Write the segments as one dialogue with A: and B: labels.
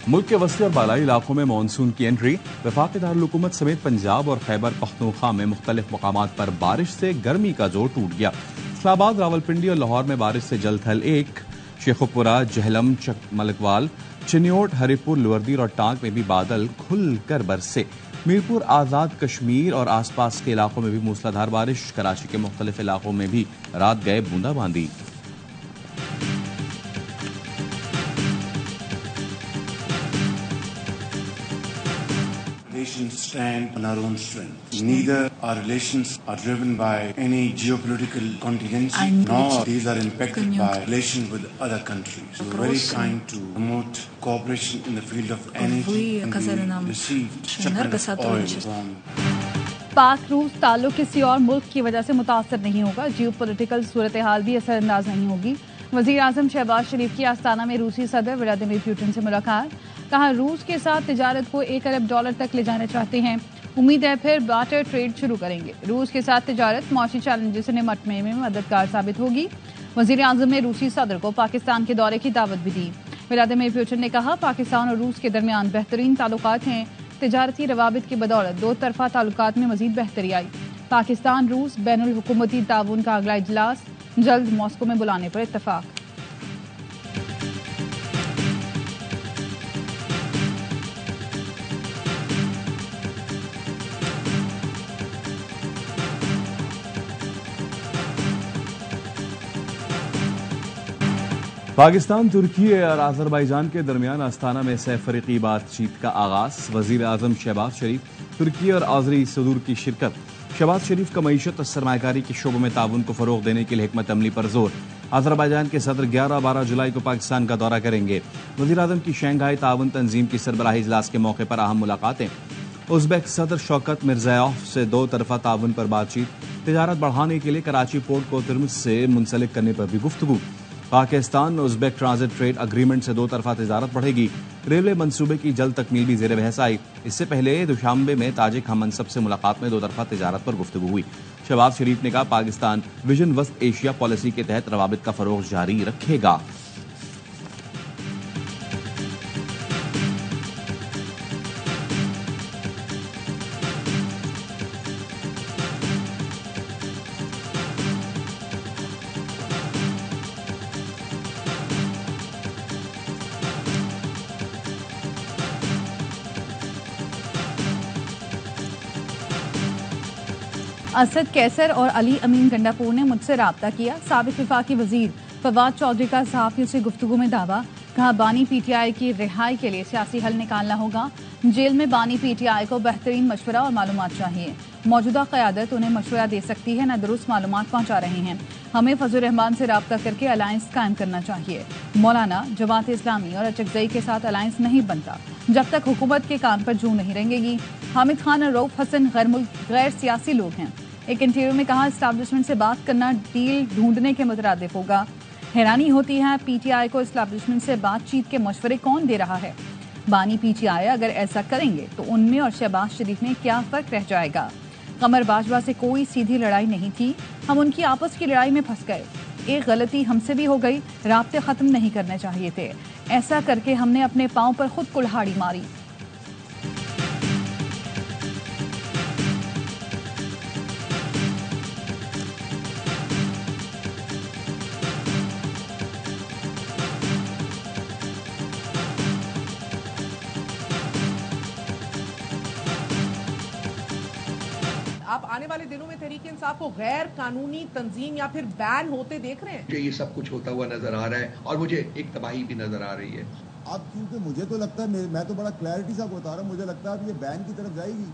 A: मुल्क के वस्ती और बालाई इलाकों में मानसून की एंट्री। वफाकी दारुल-हुकूमत समेत पंजाब और खैबर पख्तूनख्वा में मुख्तलिफ मकामात पर बारिश से गर्मी का जोर टूट गया। इस्लामाबाद, रावलपिंडी और लाहौर में बारिश से जल थल एक, शेखुपुरा, जहलम, मलकवाल, चिन्योट, हरिपुर, लुअर्दीर और टांग में भी बादल खुलकर बरसे। मीरपुर, आजाद कश्मीर और आसपास के इलाकों में भी मूसलाधार बारिश। कराची के मुख्तलिफ इलाकों में भी रात गए बूंदाबांदी।
B: Relations stand on our own strength. Neither our relations are driven by any geopolitical contingency, nor these are impacted by relations with other countries. We are very kind to promote cooperation in the field of energy, and we received shipments of oil from.
C: पाक रूस ताल्लुक किसी और मुल्क की वजह से मुतासर नहीं होगा। जियोपॉलिटिकल सूरत हाल भी असरअंदाज नहीं होगी। वजीर आजम शहबाज शरीफ की आस्ताना में रूसी सदर व्लादिमीर पुतिन से मुलाकात। कहा, रूस के साथ तिजारत को $1 अरब तक ले जाना चाहते हैं। उम्मीद है फिर बार्टर ट्रेड शुरू करेंगे। रूस के साथ तिजारत मौसी चैलेंजेस से निपटने में मददगार साबित होगी। वजीर आजम ने रूसी सदर को पाकिस्तान के दौरे की दावत भी दी। व्लादिमीर पुतिन ने कहा, पाकिस्तान और रूस के दरमियान बेहतरीन ताल्लुकात हैं। तिजारती रवाबित की बदौलत दो तरफा ताल्लुकात में मजीद बेहतरी आई। पाकिस्तान रूस बैनुल हुकूमती ताउन का अगला इजलास जल्द मॉस्को में बुलाने पर इत्तफाक।
A: पाकिस्तान, तुर्की और अजरबैजान के दरमियान आस्ताना में सैफरीकी बातचीत का आगाज। वजीर आजम शहबाज शरीफ, तुर्की और आजरी सदूर की शिरकत। शहबाज शरीफ का मईशत और सरमायाकारी के शोबों में ताउन को फरोग देने के लिए हिकमत अमली पर जोर। अजरबैजान के सदर 11-12 जुलाई को पाकिस्तान का दौरा करेंगे। वजीर आजम की शंघाई ताउन तंजीम की सरबराही इजलास के मौके पर अहम मुलाकातें। उज़्बेक सदर शौकत मिर्ज़ायोफ से दो तरफा ताउन पर बातचीत। तिजारत बढ़ाने के लिए कराची पोर्ट को तिरमिज से मुंसलिक करने पर भी गुफ्तगू। Pakistan Uzbek transit trade agreement से दो तरफा तिजारत बढ़ेगी। रेलवे मंसूबे की जल्द तकमील भी जेर बहस आई। इससे पहले दुशांबे में ताजिक हम मनसब से मुलाकात में दो तरफा तिजारत पर गुफ्तगू हुई। शहबाज शरीफ ने कहा, पाकिस्तान विजन वस्त एशिया पॉलिसी के तहत रवाबित का फरोग जारी रखेगा।
C: असद कैसर और अली अमीन गंडापुर ने मुझसे राब्ता किया। साबिक वफाकी वजीर फवाद चौधरी का सहाफियों से गुफ्तगू में दावा। कहा, बानी पीटीआई की रिहाई के लिए सियासी हल निकालना होगा। जेल में बानी पीटीआई को बेहतरीन मशवरा और मालूमात चाहिए। मौजूदा क़यादत उन्हें मशवरा दे सकती है, न दुरुस्त मालूमात पहुंचा रहे हैं। हमें फजल रहमान से राब्ता करके अलायंस कायम करना चाहिए। मौलाना, जमात इस्लामी और अचकजई के साथ अलायंस नहीं बनता जब तक हुकूमत के कान पर जूं नहीं रेंगेगी। हामिद खान और रऊफ हसन गैर सियासी लोग हैं। एक इंटरव्यू में कहा, एस्टैब्लिशमेंट से बात करना डील ढूंढने के मुतरादिफ होगा। हैरानी होती है, पीटीआई को एस्टैब्लिशमेंट से बातचीत के मशवरे कौन दे रहा है। बानी पीटीआई अगर ऐसा करेंगे तो उनमें और शहबाज शरीफ में क्या फर्क रह जाएगा। कमर बाजवा से कोई सीधी लड़ाई नहीं थी, हम उनकी आपस की लड़ाई में फंस गए। एक गलती हमसे भी हो गई, राब्ते खत्म नहीं करने चाहिए थे। ऐसा करके हमने अपने पांव पर खुद कुल्हाड़ी मारी।
D: आप आने वाले दिनों में तहरीक इंसाफ को गैर कानूनी तंजीम या फिर बैन होते देख रहे हैं?
E: मुझे ये सब कुछ होता हुआ नजर आ रहा है और मुझे एक तबाही भी नजर आ रही है।
F: अब क्योंकि मुझे तो लगता है, मैं तो बड़ा क्लैरिटी सा बता रहा हूँ, मुझे लगता है अब ये बैन की तरफ जाएगी।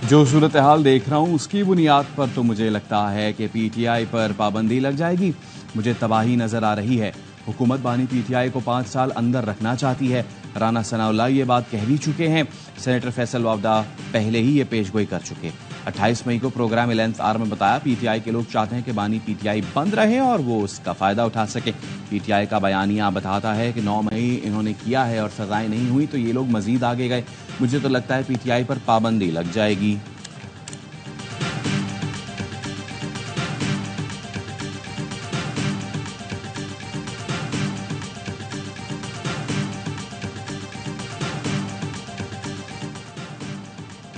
A: जो सूरत हाल देख रहा हूँ उसकी बुनियाद पर तो मुझे लगता है कि पीटीआई पर पाबंदी लग जाएगी। मुझे तबाही नजर आ रही है। हुकूमत बानी पीटीआई को 5 साल अंदर रखना चाहती है। राना सनाउल्लाह ये बात कह भी चुके हैं। सेनेटर फैसल वावदा पहले ही ये पेशगोई कर चुके। 28 मई को प्रोग्राम एलायंस आर में बताया, पीटीआई के लोग चाहते हैं कि बानी पीटीआई बंद रहे और वो उसका फायदा उठा सके। पीटीआई का बयानिया बताता है कि 9 मई इन्होंने किया है और सजाएं नहीं हुई तो ये लोग मजीद आगे गए। मुझे तो लगता है पीटीआई पर पाबंदी लग जाएगी।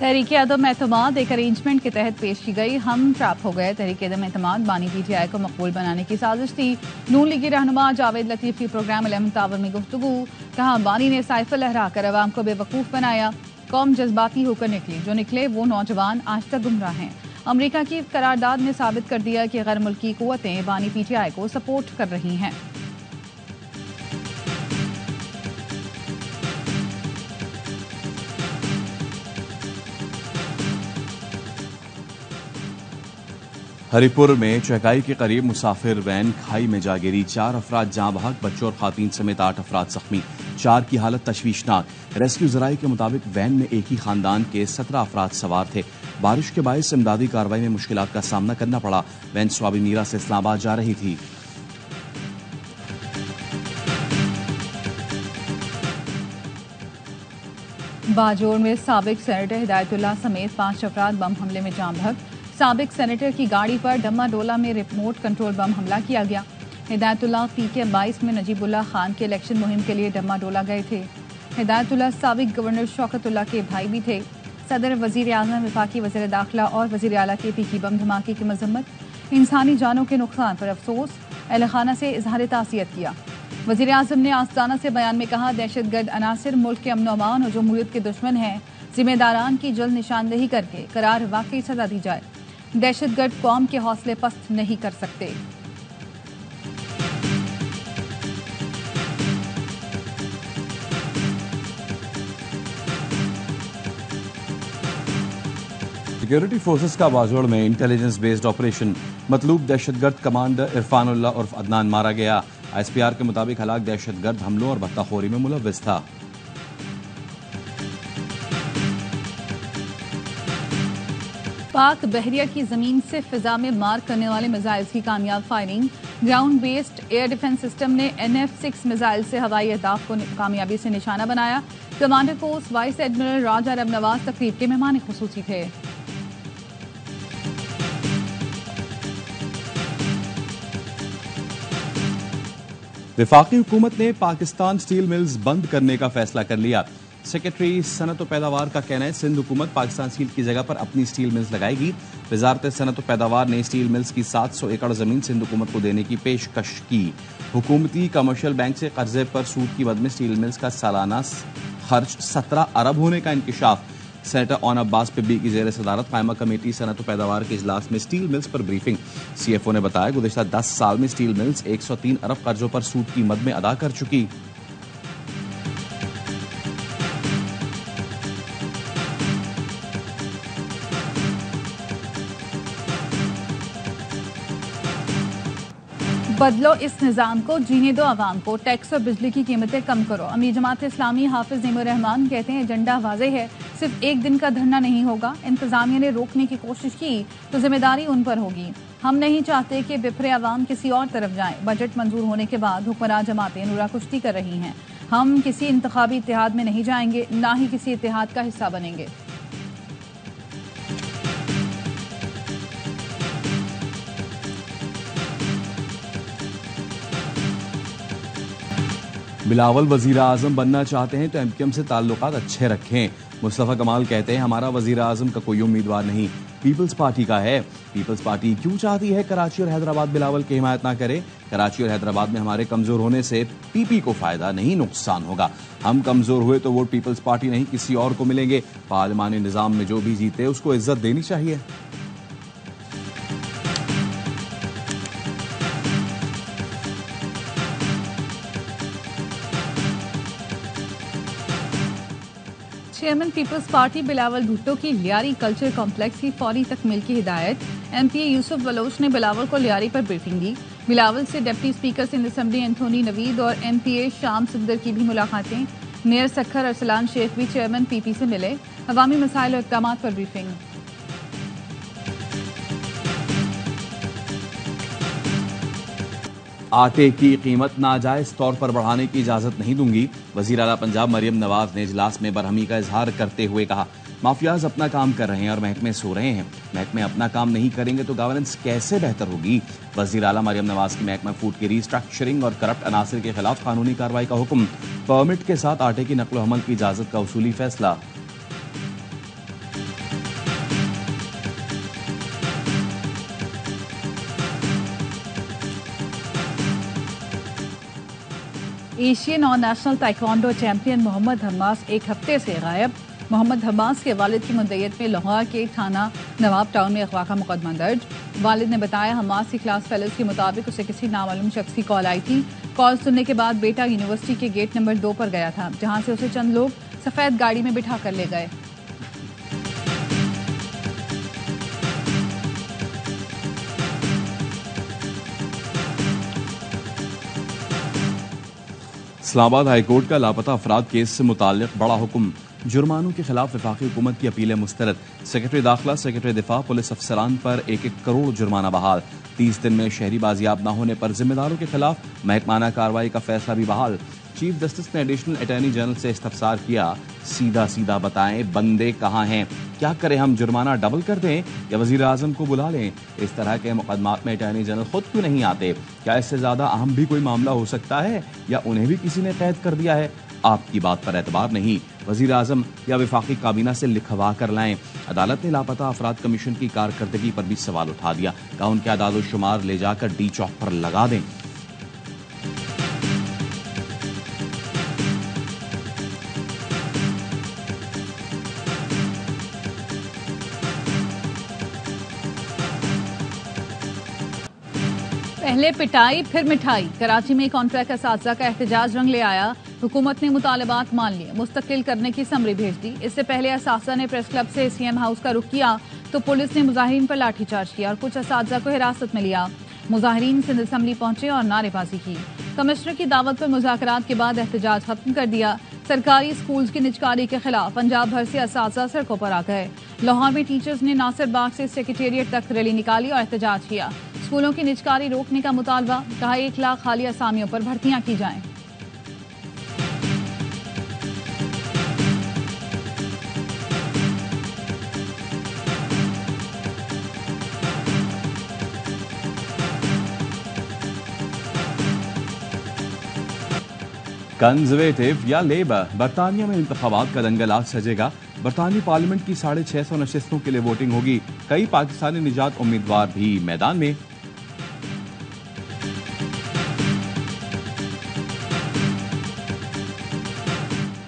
C: तहरीक अदम एतमाद एक अरेंजमेंट के तहत पेश की गई। हम ट्रैप हो गए। तहरीक अदम एतमाद बानी PTI को मकबूल बनाने की साजिश थी। नून लीगी रहनुमा जावेद लतीफ की प्रोग्राम 11 आवर में गुफ्तगू। कहा बानी ने साइफर लहरा कर अवाम को बेवकूफ़ बनाया। कौम जज्बाती होकर निकली, जो निकले वो नौजवान आज तक गुमराह हैं। अमरीका की करारदाद ने साबित कर दिया कि गैर मुल्की कुव्वतें बानी PTI को सपोर्ट कर रही हैं।
A: हरिपुर में चकाई के करीब मुसाफिर वैन खाई में जा गिरी। 4 अफराद जाँ बहक, बच्चों और खातून समेत 8 अफराद जख्मी। 4 की हालत तशवीशनाक। रेस्क्यू जराये के मुताबिक वैन में एक ही खानदान के 17 अफराद सवार थे। बारिश के बायस इमदादी कार्रवाई में मुश्किलात का सामना करना पड़ा। वैन स्वाबी मीरा से इस्लामाबाद जा रही थी।
C: बाजोड़ में साबिक सेनेटर हिदायतुल्लाह समेत 5 अफराद बम हमले में जाँ बहक। साबिक सेनेटर की गाड़ी पर डम्मा डोला में रिमोट कंट्रोल बम हमला किया गया। हिदायतुल्लाह PK 22 में नजीबुल्लाह खान के इलेक्शन मुहिम के लिए डम्मा डोला गए थे। हिदायतुल्लाह साबिक गवर्नर शौकतुल्लाह के भाई भी थे। सदर वजीर आजम, वफाकी वज़ीर दाखिला और वज़ीर आला के तीखी बम धमाके की मजम्मत। इंसानी जानों के नुकसान पर अफसोस, अहल खाना से इजहार तासियत किया। वज़ीर आजम ने आस्ताना से बयान में कहा, दहशतगर्द अनासिर मुल्क के अमन अमान और जमहूरियत के दुश्मन हैं। जिम्मेदारान की जल्द निशानदेही करके करार वाकई सजा दी जाए। दहशतगर्द कौम के हौसले पस्त नहीं कर सकते।
A: सिक्योरिटी फोर्सेस का बाजोड़ में इंटेलिजेंस बेस्ड ऑपरेशन। मतलूब दहशतगर्द कमांडर इरफानुल्लाह उर्फ अदनान मारा गया। ISPR के मुताबिक हलाक दहशतगर्द हमलों और बत्ताखोरी में मुलव्विस था।
C: पाक बहरिया की जमीन से फिजा में मार करने वाले मिसाइल की कामयाब firing. Ground based air defence system ने NF-6 मिसाइल से हवाई अहदाफ को कामयाबी से निशाना बनाया। कमांडर पोस्ट वाइस एडमिरल राजा अरब नवाज तकरीब के मेहमान खुसूसी थे।
A: वफाकी हुकूमत ने पाकिस्तान स्टील मिल्स बंद करने का फैसला कर लिया। सेक्रेटरी सनत और पैदावार का कहना है, सिंध हुकूमत पाकिस्तान स्टील की जगह पर अपनी स्टील मिल्स लगाएगी। वजारत सनत और पैदावार ने स्टील मिल्स की 700 एकड़ जमीन सिंध हुकूमत को देने की पेशकश की। हुकूमती कमर्शियल बैंक से कर्जे पर सूद की मद में स्टील मिल्स का सालाना खर्च 17 अरब होने का इंकशाफ। सेनेटर ऑन अब्बास पिब्बी की जेर सदारत कायमा कमेटी सनत और पैदावार के इजलास में स्टील मिल्स पर ब्रीफिंग। CFO ने बताया, गुज़िश्ता 10 साल में स्टील मिल्स 103 अरब कर्जों पर सूद की मद में अदा कर चुकी।
C: बदलो इस निज़ाम को, जीने दो आवाम को, टैक्स और बिजली की कीमतें कम करो। अमीर जमात इस्लामी हाफिज नीमुर रहमान कहते हैं, एजेंडा वाज़ेह है, सिर्फ एक दिन का धरना नहीं होगा। इंतजामिया ने रोकने की कोशिश की तो जिम्मेदारी उन पर होगी। हम नहीं चाहते कि बिफरे आवाम किसी और तरफ जाएं। बजट मंजूर होने के बाद हुक्मरान जमातें नूरा कुश्ती कर रही हैं। हम किसी इंतखाबी इत्तेहाद में नहीं जाएंगे, ना ही किसी इत्तेहाद का हिस्सा बनेंगे।
A: बिलावल वजीर आजम बनना चाहते हैं तो MQM से ताल्लुकात अच्छे रखें। मुस्तफ़ा कमाल कहते हैं, हमारा वजीर आजम का कोई उम्मीदवार नहीं, पीपल्स पार्टी का है। पीपल्स पार्टी क्यों चाहती है कराची और हैदराबाद बिलावल की हिमायत ना करे? कराची और हैदराबाद में हमारे कमजोर होने से PP को फायदा नहीं, नुकसान होगा। हम कमजोर हुए तो वोट पीपल्स पार्टी नहीं किसी और को मिलेंगे। पार्लिमानी निजाम में जो भी जीते उसको इज्जत देनी चाहिए।
C: Chairman Peoples Party Bilawal Bhutto की लियारी कल्चर कॉम्प्लेक्स की फौरी तकमील की हिदायत। MPA यूसुफ बलोच ने बिलावल को लियारी पर ब्रीफिंग दी। बिलावल से deputy speaker Sindh assembly Anthony Naveed और MPA शाम सुंदर की भी मुलाकातें। मेयर सखर अरसलान शेख भी चेयरमैन PP से मिले। अवामी मसाइल और इक़दामात पर ब्रीफिंग।
A: आटे की कीमत नाजायज तौर पर बढ़ाने की इजाजत नहीं दूंगी। वजीर आला पंजाब मरियम नवाज ने इजलास में बरहमी का इजहार करते हुए कहा, माफियाज अपना काम कर रहे हैं और महकमे सो रहे हैं। महकमे अपना काम नहीं करेंगे तो गवर्नेंस कैसे बेहतर होगी? वजीर आला मरियम नवाज की महकमा फूड की रीस्ट्रक्चरिंग और करप्ट अनासिर के खिलाफ कानूनी कार्रवाई का हुक्म। परमिट के साथ आटे की नकलो हमल की इजाजत का उसूली फैसला।
C: एशियन और नेशनल ताइक्वांडो चैंपियन मोहम्मद हम्मास एक हफ्ते से गायब। मोहम्मद हम्मास के वालिद की मुद्दईयत में लाहौर के थाना नवाब टाउन में अगवा का मुकदमा दर्ज। वालिद ने बताया हम्मास की क्लास फेलोज के मुताबिक उसे किसी नामालूम शख्स की कॉल आई थी। कॉल सुनने के बाद बेटा यूनिवर्सिटी के गेट नंबर 2 पर गया था, जहां से उसे चंद लोग सफेद गाड़ी में बिठा कर ले गए।
A: इस्लामाबाद हाईकोर्ट का लापता अफराद केस से मुताल्लिक बड़ा हुक्म। जुर्मानों के खिलाफ वफाकी हुकूमत की अपीलें मुस्तरद। सेक्रेटरी दाखिला, सेक्रेटरी दिफा, पुलिस अफसरान पर 1-1 करोड़ जुर्माना बहाल। 30 दिन में शहरी बाजियाब न होने पर जिम्मेदारों के खिलाफ महकमाना कार्रवाई का फैसला भी बहाल। चीफ जस्टिस ने एडिशनल अटॉर्नी जनरल से इस्तफसार किया, सीधा सीधा बताएं बंदे कहाँ हैं, क्या करें, हम जुर्माना डबल कर दें या वजीर आजम को बुला लें। इस तरह के मुकदमात में अटॉर्नी जनरल खुद क्यों नहीं आते? क्या इससे ज्यादा अहम भी कोई मामला हो सकता है या उन्हें भी किसी ने कैद कर दिया है? आपकी बात पर एतबार नहीं, वजीर आजम या वफाकी काबीना से लिखवा कर लाएं। अदालत ने लापता अफराद कमीशन की कारकर्दगी पर भी सवाल उठा दिया, कहा उनके आदाद शुमार ले जाकर डी चौक पर लगा दें।
C: पहले पिटाई फिर मिठाई। कराची में कॉन्ट्रैक्ट असातिज़ा का एहतजाज रंग ले आया। हुकूमत ने मुतालबात मान लिए, मुस्तकिल करने की समरी भेज दी। इससे पहले असातिज़ा ने प्रेस क्लब से सीएम हाउस का रुख किया तो पुलिस ने मुजाहिरीन पर लाठीचार्ज किया और कुछ असातिज़ा को हिरासत में लिया। मुजाहिरीन सिंध असम्बली पहुंचे और नारेबाजी की। कमिश्नर की दावत पर मुज़ाकरात के बाद एहतजाज खत्म कर दिया। सरकारी स्कूल्स की निजकारी के खिलाफ पंजाब भर से असातिज़ा सड़कों पर आ गए। लाहौर में टीचर्स ने नासिर बाग से सेक्रेटेरिएट तक रैली निकाली और एहतजाज किया। स्कूलों की निजकारी रोकने का मुतालबा, कहा 1 लाख खाली असामियों पर भर्तियां की जाएं।
A: कंजर्वेटिव या लेबर, बरतानिया में इंतखाबात का दंगल आज सजेगा। बरतानी पार्लियामेंट की 650 नशिस्तों के लिए वोटिंग होगी। कई पाकिस्तानी निजात उम्मीदवार भी मैदान में।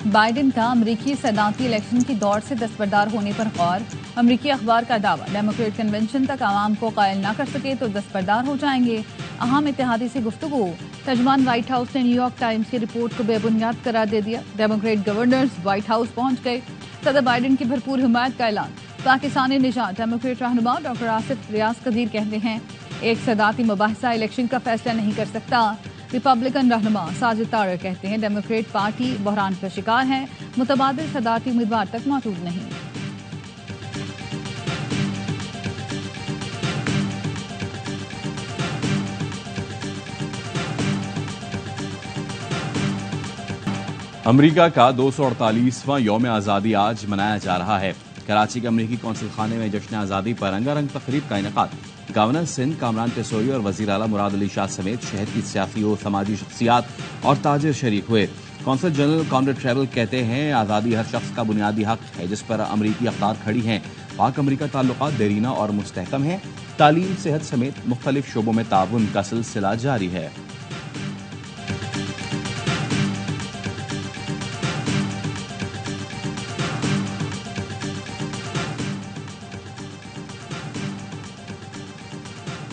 C: बाइडेन का अमरीकी सदाती इलेक्शन की दौड़ से दस्तबरदार होने पर गौर। अमरीकी अखबार का दावा, डेमोक्रेट कन्वेंशन तक आवाम को कायल न कर सके तो दस्तबरदार हो जाएंगे। अहम इत्तेहादी से गुफ्तगू। तर्जमान व्हाइट हाउस ने न्यूयॉर्क टाइम्स की रिपोर्ट को बेबुनियाद करार दे दिया। डेमोक्रेट गवर्नर्स व्हाइट हाउस पहुंच गए। सदर बाइडेन की भरपूर हिमायत का ऐलान। पाकिस्तानी निजात डेमोक्रेट रहनुमा डॉक्टर आसिफ रियाज कदीर कहते हैं, एक सदाती मुबाहिसा इलेक्शन का फैसला नहीं कर सकता। रिपब्लिकन रहनुमा साजिद तारर कहते हैं, डेमोक्रेट पार्टी बहरान का शिकार है, मुतबादिल सदाती उम्मीदवार तक मौजूद नहीं।
A: अमेरिका का 248वां यौम आज़ादी आज मनाया जा रहा है। कराची के अमरीकी कौंसिल खाने में जश्न आज़ादी पर रंगारंग तकरीब का इनेकाद। गवर्नर सिंध कामरान तेसोरी और वजीर आला मुराद अली शाह समेत शहर की सियासी और समाजी शख्सियात और ताजिर शरीक हुए। कौंसल जनरल कॉमरेड ट्रेवल कहते हैं, आज़ादी हर शख्स का बुनियादी हक है जिस पर अमरीकी अख्तार खड़ी हैं। पाक अमरीका ताल्लुकात देरीना और मुस्तहकम हैं। तालीम, सेहत समेत मुख्तलिफ शोबों में ताउन का सिलसिला जारी है।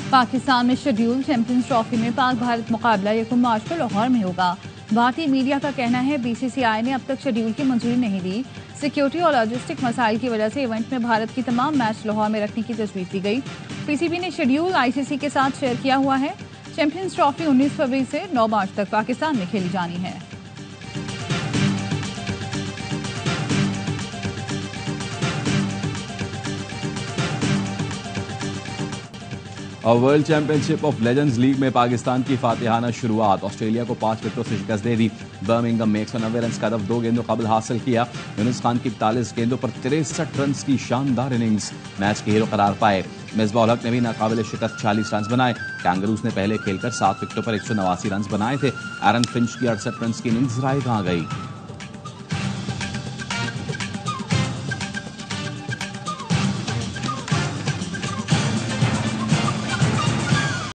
C: पाकिस्तान में शेड्यूल चैंपियंस ट्रॉफी में पाक भारत मुकाबला 1 मार्च को लाहौर में होगा। भारतीय मीडिया का कहना है, बीसीसीआई ने अब तक शेड्यूल की मंजूरी नहीं दी। सिक्योरिटी और लॉजिस्टिक मसाइल की वजह से इवेंट में भारत की तमाम मैच लाहौर में रखने की तजवीज़ दी गई। पीसीबी ने शेड्यूल आईसीसी के साथ शेयर किया हुआ है। चैंपियंस ट्रॉफी 19 फरवरी से 9 मार्च तक पाकिस्तान में खेली जानी है।
A: और world championship of legends league में पाकिस्तान की फातिहाना शुरुआत। ऑस्ट्रेलिया को 5 विकेटों से शिकस्त दे दी। बर्मिंघम में 190 रन का हदफ 2 गेंदों कबल हासिल किया। यूनुस खान की 41 गेंदों पर 63 रन की शानदार इनिंग्स मैच के हीरो करार पाए। मिसबाह उल हक ने भी नाकाबिल शिकस्त 40 रन बनाए। कैंगरूज ने पहले खेलकर 7 विकेटों पर 189 रन बनाए थे। एरन फिंच की 68 रन की इनिंग्स राय कहाँ गई।